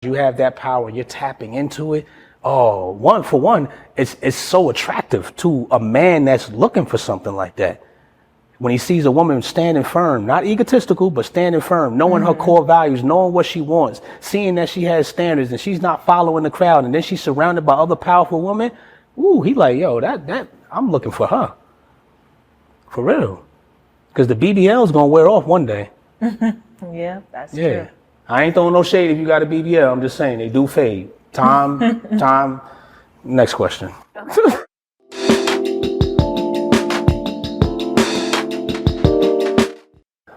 you have that power, you're tapping into it. Oh, one, it's so attractive to a man that's looking for something like that. When he sees a woman standing firm, not egotistical, but standing firm, knowing her core values, knowing what she wants, seeing that she has standards and she's not following the crowd, and then she's surrounded by other powerful women. Ooh, he like, yo, that I'm looking for her. For real. Because the BBL is gonna wear off one day. Yeah, that's true. I ain't throwing no shade if you got a BBL. I'm just saying they do fade. Time. Next question.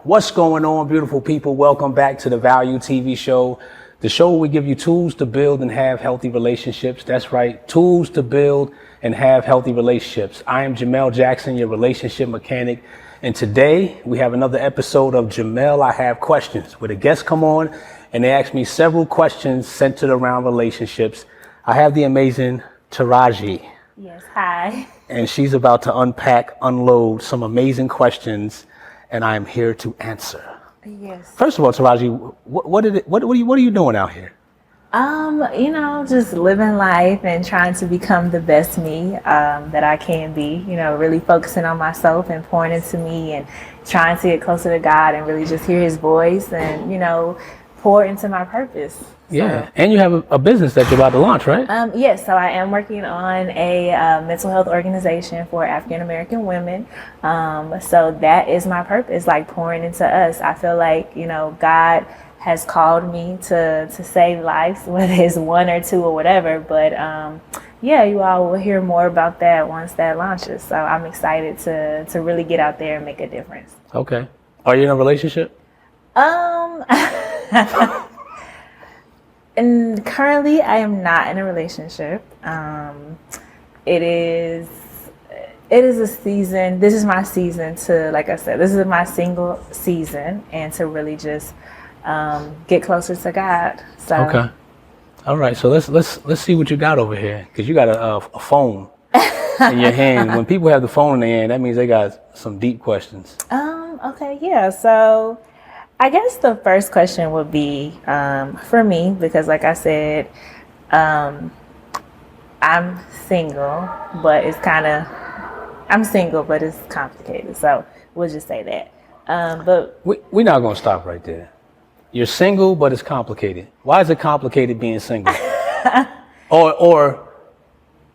What's going on, beautiful people? Welcome back to the Value TV show. The show where we give you tools to build and have healthy relationships. That's right, tools to build and have healthy relationships. I am Jamel Jackson, your relationship mechanic. And today we have another episode of Jamel I Have Questions, where the guests come on and they ask me several questions centered around relationships. I have the amazing Torogia. Yes, hi. And she's about to unload some amazing questions, and I'm here to answer. Yes. First of all, Torogia, what are you doing out here? Just living life and trying to become the best me that I can be. Really focusing on myself and pouring into me and trying to get closer to God and really just hear His voice and pour into my purpose. Yeah, and you have a business that you're about to launch, right? Yes, so I am working on a mental health organization for African American women. So that is my purpose, like pouring into us. I feel like, God has called me to save lives, whether it's one or two or whatever. But you all will hear more about that once that launches. So I'm excited to really get out there and make a difference. Okay. Are you in a relationship? And currently I am not in a relationship. It is a season. This is my season to, like I said, this is my single season, and to really just get closer to God. So okay. All right. So let's see what you got over here, because you got a phone in your hand. When people have the phone in their hand, that means they got some deep questions. Okay. Yeah. So I guess the first question would be for me, because like I said, I'm single, but I'm single, but it's complicated. So we'll just say that. But we're not going to stop right there. You're single, but it's complicated. Why is it complicated being single?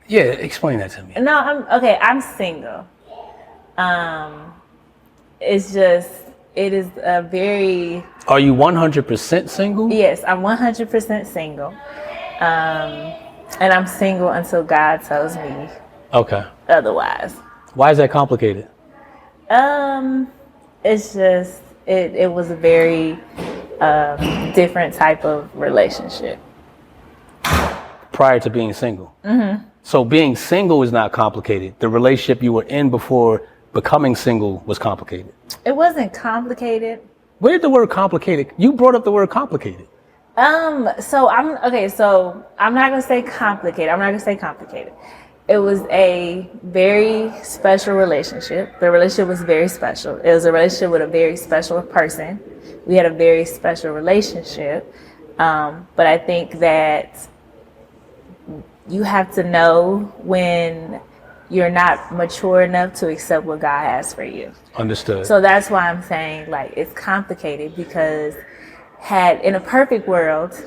Explain that to me. No, I'm single. It is a very... Are you 100% single? Yes, I'm 100% single. And I'm single until God tells me otherwise. Why is that complicated? It's just, it was a very different type of relationship. Prior to being single? Mm-hmm. So being single is not complicated. The relationship you were in before becoming single was complicated. It wasn't complicated. Where did the word complicated? You brought up the word complicated. So I'm not gonna say complicated. It was a very special relationship. The relationship was very special. It was a relationship with a very special person. We had a very special relationship. But I think that you have to know when you're not mature enough to accept what God has for you. Understood. So that's why I'm saying, like, it's complicated, because in a perfect world,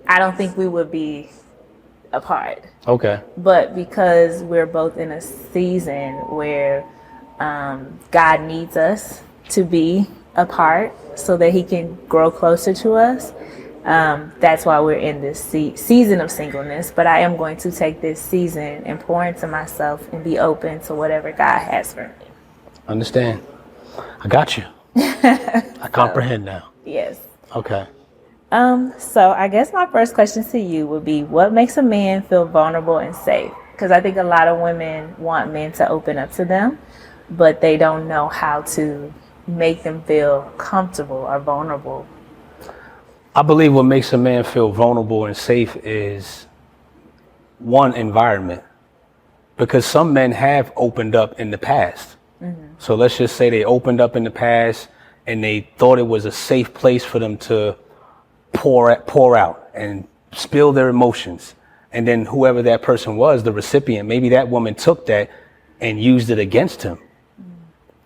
I don't think we would be apart. Okay. But because we're both in a season where God needs us to be apart so that He can grow closer to us, that's why we're in this season of singleness. But I am going to take this season and pour into myself and be open to whatever God has for me. Understand. I got you. I comprehend now. Yes. Okay. So I guess my first question to you would be, what makes a man feel vulnerable and safe? Because I think a lot of women want men to open up to them, but they don't know how to make them feel comfortable or vulnerable. I believe what makes a man feel vulnerable and safe is, one, environment. Because some men have opened up in the past. Mm-hmm. So let's just say they opened up in the past and they thought it was a safe place for them to pour out and spill their emotions. And then whoever that person was, the recipient, maybe that woman took that and used it against him.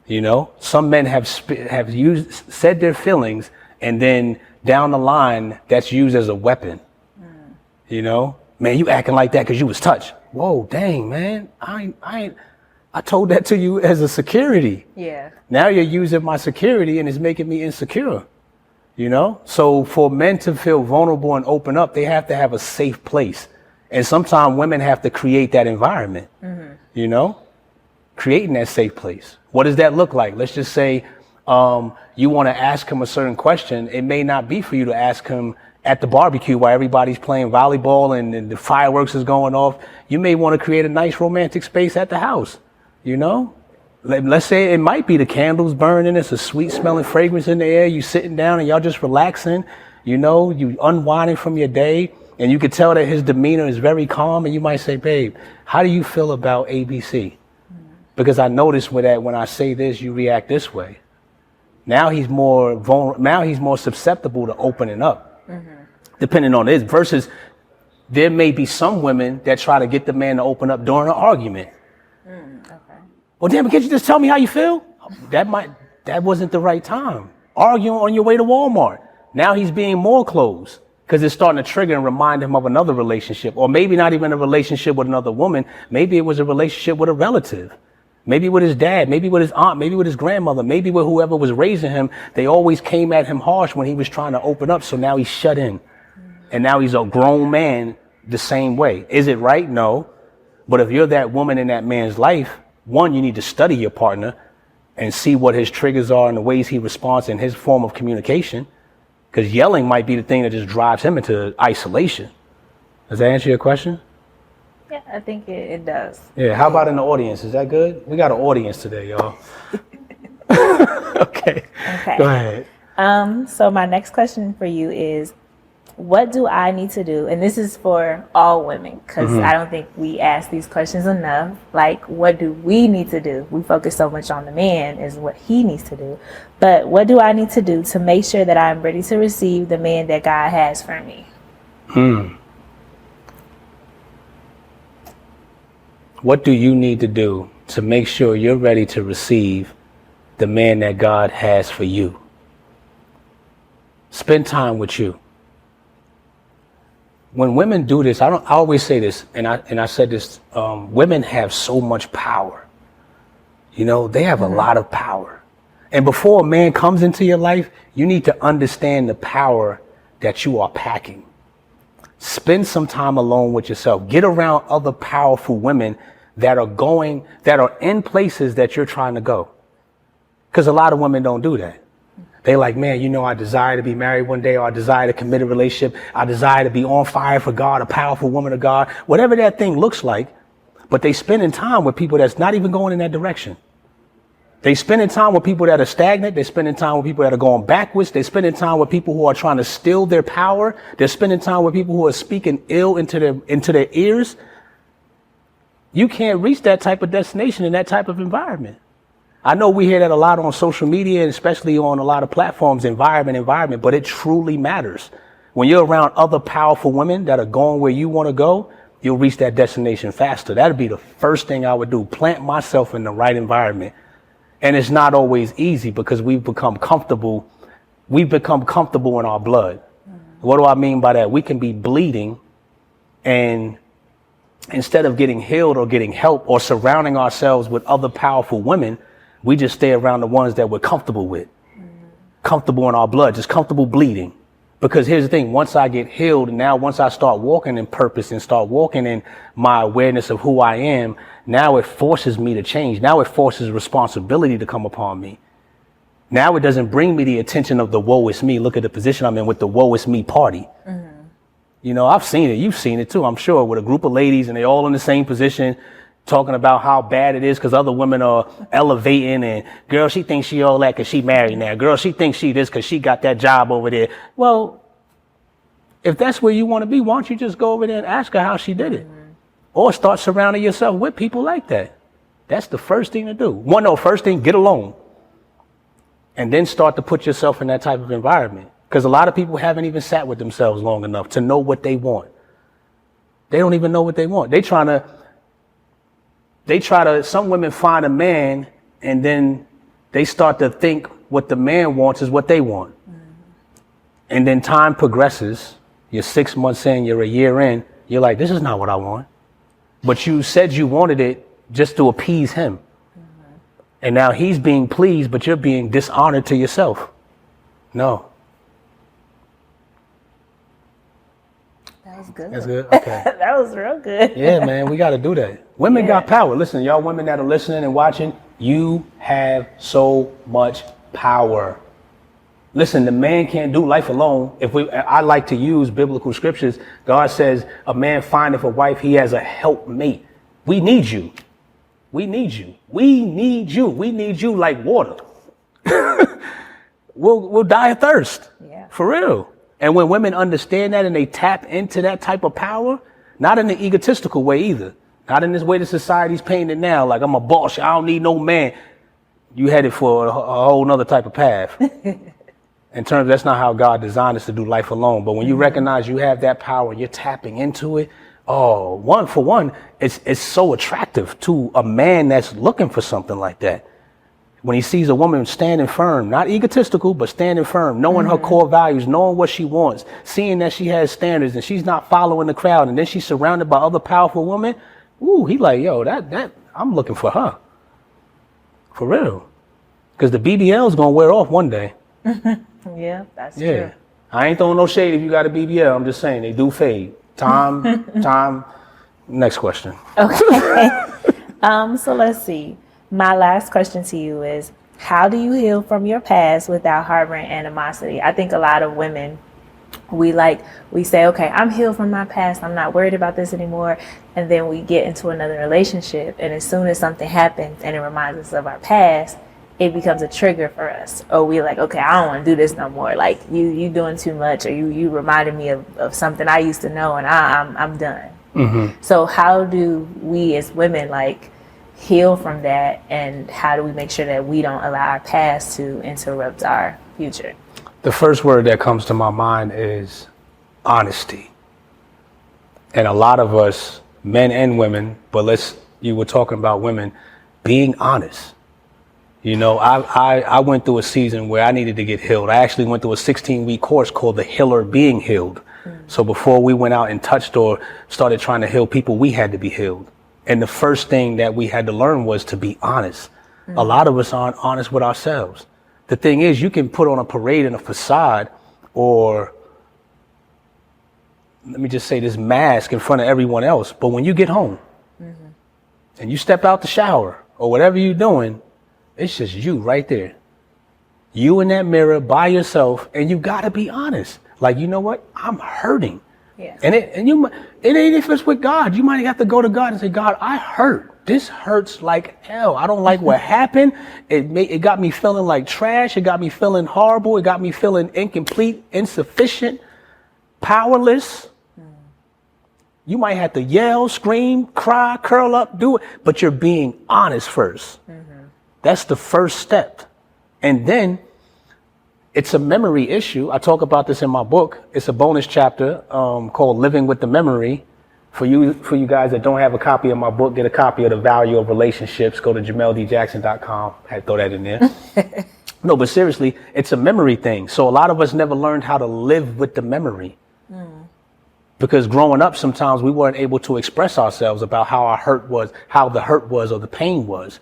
You know, some men have said their feelings, and then down the line, that's used as a weapon. You know, man, you acting like that because you was touched. Whoa, dang, man, I told that to you as a security. Yeah. Now you're using my security and it's making me insecure. You know, so for men to feel vulnerable and open up, they have to have a safe place. And sometimes women have to create that environment, you know, creating that safe place. What does that look like? Let's just say you want to ask him a certain question. It may not be for you to ask him at the barbecue while everybody's playing volleyball and the fireworks is going off. You may want to create a nice romantic space at the house, you know. Let's say it might be the candles burning. It's a sweet smelling fragrance in the air. You sitting down and y'all just relaxing, you know, you unwinding from your day. And you could tell that his demeanor is very calm. And you might say, babe, how do you feel about ABC? Because I noticed that when I say this, you react this way. Now he's more vulnerable. Now he's more susceptible to opening up, depending on this. Versus there may be some women that try to get the man to open up during an argument. Okay. Well, damn, can't you just tell me how you feel? That wasn't the right time. Arguing on your way to Walmart. Now he's being more closed. Because it's starting to trigger and remind him of another relationship, or maybe not even a relationship with another woman. Maybe it was a relationship with a relative, maybe with his dad, maybe with his aunt, maybe with his grandmother, maybe with whoever was raising him. They always came at him harsh when he was trying to open up. So now he's shut in, and now he's a grown man the same way. Is it right? No. But if you're that woman in that man's life, one, you need to study your partner and see what his triggers are and the ways he responds in his form of communication. Because yelling might be the thing that just drives him into isolation. Does that answer your question? Yeah, I think it does. Yeah, how about in the audience? Is that good? We got an audience today, y'all. Okay. Go ahead. So my next question for you is, what do I need to do? And this is for all women, because I don't think we ask these questions enough. Like, what do we need to do? We focus so much on the man is what he needs to do. But what do I need to do to make sure that I'm ready to receive the man that God has for me? What do you need to do to make sure you're ready to receive the man that God has for you? Spend time with you. When women do this, I always say this, and I said this, women have so much power. You know, they have a lot of power. And before a man comes into your life, you need to understand the power that you are packing. Spend some time alone with yourself. Get around other powerful women that are in places that you're trying to go. Because a lot of women don't do that. They like, man, you know, I desire to be married one day, or I desire to commit a relationship. I desire to be on fire for God, a powerful woman of God, whatever that thing looks like. But they spending time with people that's not even going in that direction. They spending time with people that are stagnant. They're spending time with people that are going backwards. They're spending time with people who are trying to steal their power. They're spending time with people who are speaking ill into their ears. You can't reach that type of destination in that type of environment. I know we hear that a lot on social media, and especially on a lot of platforms, environment, but it truly matters. When you're around other powerful women that are going where you want to go, you'll reach that destination faster. That'd be the first thing I would do, plant myself in the right environment. And it's not always easy because we've become comfortable in our blood. What do I mean by that? We can be bleeding, and instead of getting healed or getting help or surrounding ourselves with other powerful women, we just stay around the ones that we're comfortable with, comfortable in our blood, just comfortable bleeding. Because here's the thing, once I get healed, and now once I start walking in purpose and start walking in my awareness of who I am, now it forces me to change. Now it forces responsibility to come upon me. Now it doesn't bring me the attention of the woe is me. Look at the position I'm in with the woe is me party. You know, I've seen it. You've seen it too, I'm sure, with a group of ladies and they all in the same position, talking about how bad it is because other women are elevating, and girl, she thinks she all that because she married now. Girl, she thinks she this because she got that job over there. Well, if that's where you want to be, why don't you just go over there and ask her how she did it? Or start surrounding yourself with people like that. That's the first thing to do. First thing, get alone. And then start to put yourself in that type of environment. Because a lot of people haven't even sat with themselves long enough to know what they want. They don't even know what they want. They try to, some women find a man and then they start to think what the man wants is what they want. And then time progresses. You're 6 months in, you're a year in. You're like, this is not what I want. But you said you wanted it just to appease him. And now he's being pleased, but you're being dishonored to yourself. No. That was good. That's good? Okay. That was real good. Yeah, man, we got to do that. Women got power. Listen, y'all women that are listening and watching, you have so much power. Listen, the man can't do life alone. I like to use biblical scriptures. God says, a man findeth a wife, he has a helpmate. We need you. We need you. We need you. We need you like water. We'll die of thirst. Yeah. For real. And when women understand that and they tap into that type of power, not in the egotistical way either, not in this way that society's painted now, like I'm a boss, I don't need no man. You headed for a whole nother type of path. In terms, that's not how God designed us to do life alone. But when you recognize you have that power and you're tapping into it, one for one, it's so attractive to a man that's looking for something like that. When he sees a woman standing firm, not egotistical, but standing firm, knowing her core values, knowing what she wants, seeing that she has standards and she's not following the crowd, and then she's surrounded by other powerful women. Ooh, he like, yo, that I'm looking for her. For real. Because the BBL is going to wear off one day. Yeah, that's true. I ain't throwing no shade if you got a BBL. I'm just saying they do fade. Time. Next question. Okay. So let's see. My last question to you is, how do you heal from your past without harboring animosity? I think a lot of women, we say, okay, I'm healed from my past. I'm not worried about this anymore. And then we get into another relationship. And as soon as something happens and it reminds us of our past, it becomes a trigger for us. Or we like, okay, I don't want to do this no more. Like you doing too much, or you reminded me of something I used to know, and I'm done. Mm-hmm. So how do we as women heal from that, and how do we make sure that we don't allow our past to interrupt our future? The first word that comes to my mind is honesty. And a lot of us, men and women, but you were talking about women, being honest. You know, I went through a season where I needed to get healed. I actually went through a 16-week course called The Healer Being Healed. Mm-hmm. So before we went out and touched or started trying to heal people, we had to be healed. And the first thing that we had to learn was to be honest. Mm-hmm. A lot of us aren't honest with ourselves. The thing is, you can put on a parade and a facade, or let me just say this mask in front of everyone else. But when you get home and you step out the shower or whatever you're doing, it's just you right there. You in that mirror by yourself, and you got to be honest. Like, you know what? I'm hurting. Yeah. And it ain't if it's with God. You might have to go to God and say, God, I hurt. This hurts like hell. I don't like what happened. It got me feeling like trash. It got me feeling horrible. It got me feeling incomplete, insufficient, powerless. You might have to yell, scream, cry, curl up, do it. But you're being honest first. Mm-hmm. That's the first step. And then it's a memory issue. I talk about this in my book. It's a bonus chapter called Living with the Memory. For you guys that don't have a copy of my book, get a copy of The Value of Relationships. Go to JamelDJackson.com. I had to throw that in there. No, but seriously, it's a memory thing. So a lot of us never learned how to live with the memory. Because growing up, sometimes we weren't able to express ourselves about how our hurt was, how the hurt was or the pain was.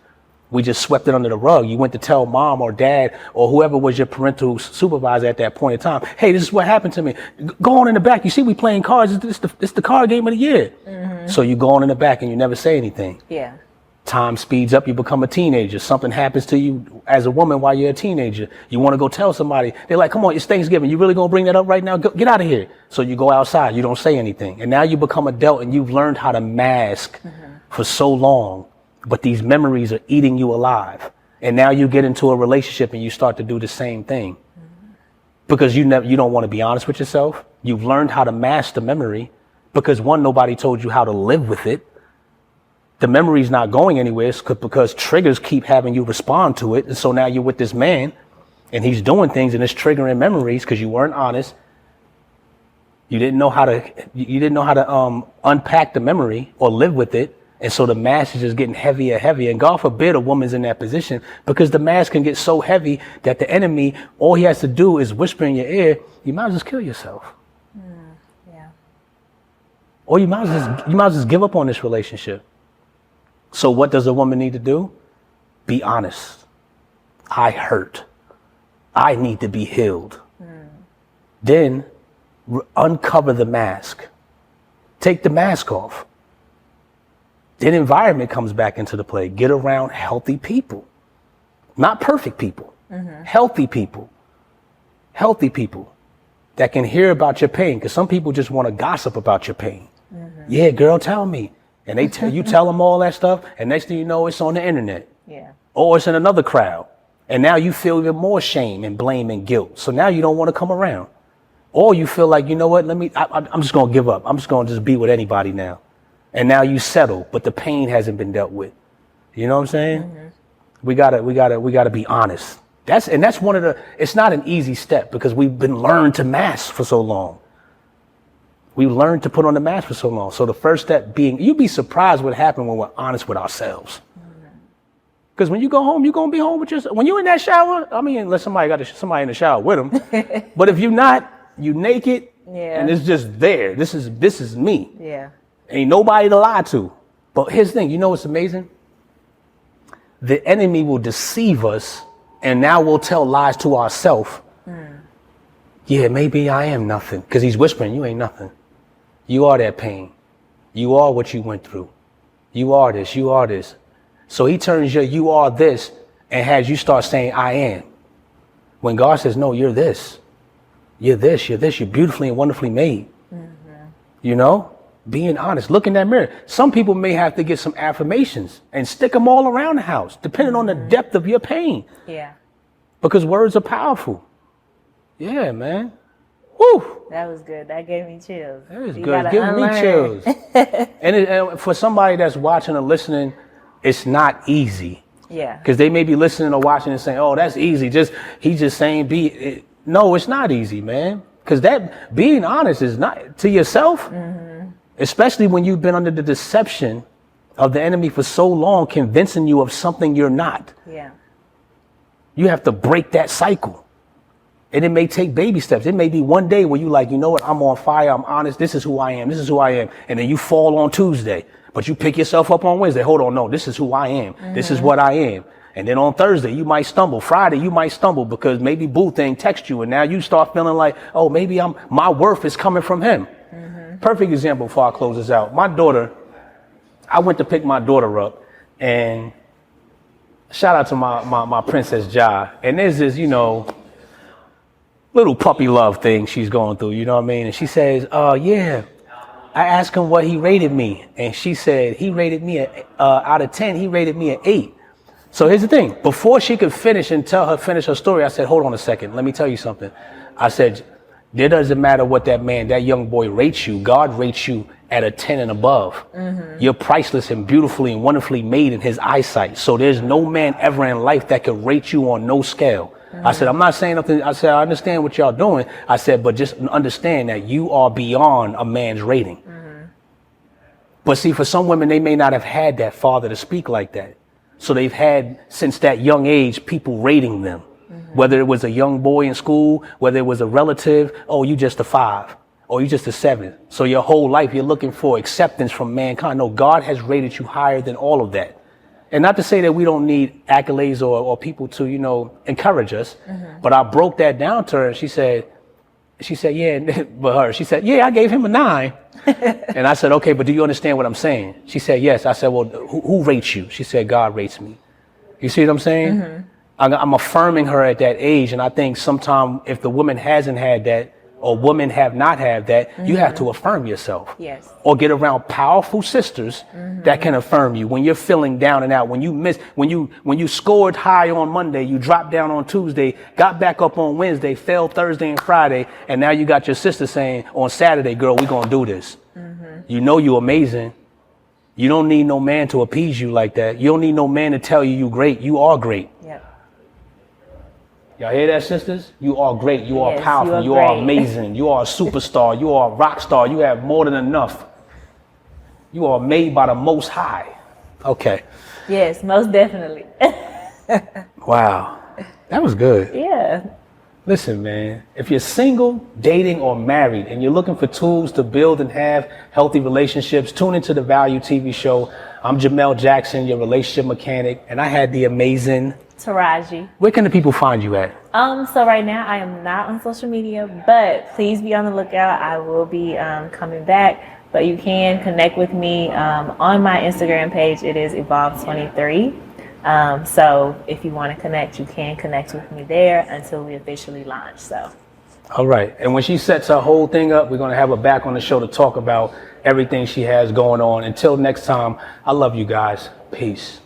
We just swept it under the rug. You went to tell mom or dad or whoever was your parental supervisor at that point in time, hey, this is what happened to me. Go on in the back. You see, we playing cards. It's the card game of the year. Mm-hmm. So you go on in the back and you never say anything. Yeah. Time speeds up. You become a teenager. Something happens to you as a woman while you're a teenager. You want to go tell somebody. They're like, come on, it's Thanksgiving. You really going to bring that up right now? Get out of here. So you go outside. You don't say anything. And now you become adult and you've learned how to mask for so long. But these memories are eating you alive. And now you get into a relationship and you start to do the same thing. Because you don't want to be honest with yourself. You've learned how to mask the memory because nobody told you how to live with it. The memory's not going anywhere because triggers keep having you respond to it. And so now you're with this man and he's doing things and it's triggering memories because you weren't honest. You didn't know how to unpack the memory or live with it. And so the mask is just getting heavier and heavier. And God forbid a woman's in that position, because the mask can get so heavy that the enemy, all he has to do is whisper in your ear, you might as well just kill yourself. Yeah. Or you might as well just give up on this relationship. So what does a woman need to do? Be honest. I hurt. I need to be healed. Then uncover the mask. Take the mask off. Then environment comes back into the play. Get around healthy people. Not perfect people. Healthy people. Healthy people that can hear about your pain. Because some people just want to gossip about your pain. Yeah, girl, tell me. And you tell them all that stuff. And next thing you know, it's on the internet. Yeah. Or it's in another crowd. And now you feel even more shame and blame and guilt. So now you don't want to come around. Or you feel like, you know what, I'm just going to give up. I'm just going to just be with anybody now. And now you settle, but the pain hasn't been dealt with. You know what I'm saying? We gotta be honest. That's one of it's not an easy step because we've been learned to mask for so long. We learned to put on the mask for so long. So the first step being, you'd be surprised what happened when we're honest with ourselves. Because when you go home, you're going to be home with yourself. When you're in that shower, I mean, unless somebody got somebody in the shower with them. But if you're not, you naked and it's just there. This is me. Yeah. Ain't nobody to lie to. But here's the thing, you know what's amazing? The enemy will deceive us, and now we'll tell lies to ourselves. Yeah, maybe I am nothing. Because he's whispering, you ain't nothing. You are that pain. You are what you went through. You are this, you are this. So he turns your you are this and has you start saying I am. When God says, no, you're this. You're this, you're this. You're beautifully and wonderfully made. You know? Being honest, look in that mirror. Some people may have to get some affirmations and stick them all around the house, depending on the depth of your pain. Yeah. Because words are powerful. Yeah, man. Woo. That was good. That gave me chills. That was good. Give me chills. and for somebody that's watching or listening, it's not easy. Yeah. Because they may be listening or watching and saying, oh, that's easy. He's just saying no, it's not easy, man. Because that being honest is not to yourself. Especially when you've been under the deception of the enemy for so long, convincing you of something you're not. Yeah. You have to break that cycle. And it may take baby steps. It may be one day where you like, you know what, I'm on fire, I'm honest, this is who I am, this is who I am. And then you fall on Tuesday, but you pick yourself up on Wednesday. Hold on, no, this is who I am. This is what I am. And then on Thursday, you might stumble. Friday, you might stumble because maybe boo thing texts you. And now you start feeling like, oh, maybe my worth is coming from him. Perfect example before I close this out. My daughter, I went to pick my daughter up, and shout out to my princess Ja. And there's this, little puppy love thing she's going through, you know what I mean? And she says, yeah, I asked him what he rated me. And she said, he rated me out of 10, he rated me an 8. So here's the thing. Before she could finish her story, I said, hold on a second. Let me tell you something. I said, it doesn't matter what that young boy rates you. God rates you at a 10 and above. You're priceless and beautifully and wonderfully made in his eyesight. So there's no man ever in life that could rate you on no scale. I said, I'm not saying nothing. I said, I understand what y'all doing. I said, but just understand that you are beyond a man's rating. But see, for some women, they may not have had that father to speak like that. So they've had, since that young age, people rating them. Whether it was a young boy in school, whether it was a relative, oh, you just a 5, or you just a 7. So your whole life you're looking for acceptance from mankind. No, God has rated you higher than all of that. And not to say that we don't need accolades or people to, encourage us. But I broke that down to her. She said, yeah, she said, yeah, I gave him a 9. And I said, okay, but do you understand what I'm saying? She said, yes. I said, well, who rates you? She said, God rates me. You see what I'm saying? I'm affirming her at that age. And I think sometime if the woman hasn't had that or women have not had that, you have to affirm yourself. Yes. Or get around powerful sisters that can affirm you when you're feeling down and out, when you scored high on Monday, you dropped down on Tuesday, got back up on Wednesday, fell Thursday and Friday, and now you got your sister saying on Saturday, girl, we're going to do this. You know you're amazing. You don't need no man to appease you like that. You don't need no man to tell you you're great. You are great. Yep. Y'all hear that, sisters? You are great. You are Yes, powerful. you You are are great. amazing. You are a superstar. You are a rock star. You have more than enough. You are made by the Most High. Okay. Yes, most definitely. Wow. That was good. Yeah. Listen, man, if you're single, dating, or married, and you're looking for tools to build and have healthy relationships, tune into the Value TV show. I'm Jamel Jackson, your relationship mechanic, and I had the amazing Torogia. Where can the people find you at? So right now I am not on social media, but please be on the lookout. I will be coming back, but you can connect with me on my Instagram page. It is Evolve23. So if you want to connect, you can connect with me there until we officially launch. So. All right. And when she sets her whole thing up, we're going to have her back on the show to talk about everything she has going on. Until next time, I love you guys. Peace.